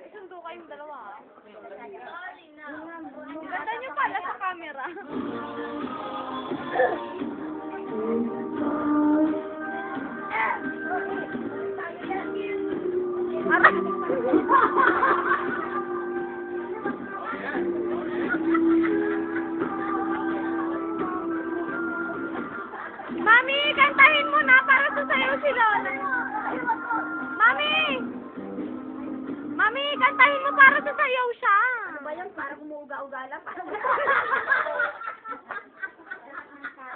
Sundo kayong dalawa. Ganda nyo pala sa camera. Mami, kantahin mo na para sasayaw si Lola. Mami! Mami, kantahin mo para sasayaw siya. Ano ba yan? Parang umuuga-uga lang.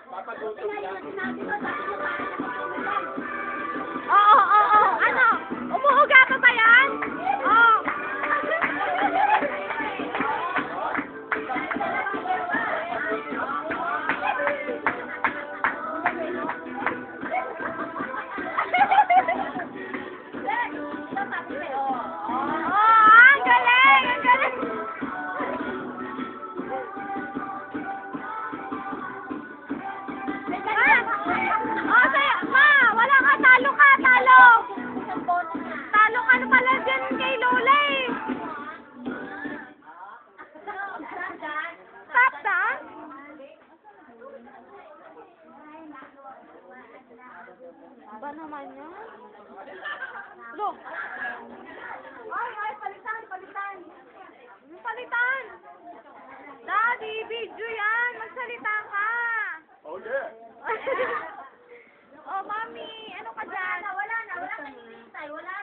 Papagutom lang. Oo. Ano? Umuuga pa ba yan? Oo. Ang galing! Ang galing! Ma, wala ka, talo ka, talo! Talo ka na pala dyan kay Lola eh. Stop that? Ba naman yan? Look! Ay, palitan! Palitan! Daddy, video yan! Magsalita ka! Oh, yeah. Oh, mami, ano ka dyan? Wala na. Wala na hinihintay. Wala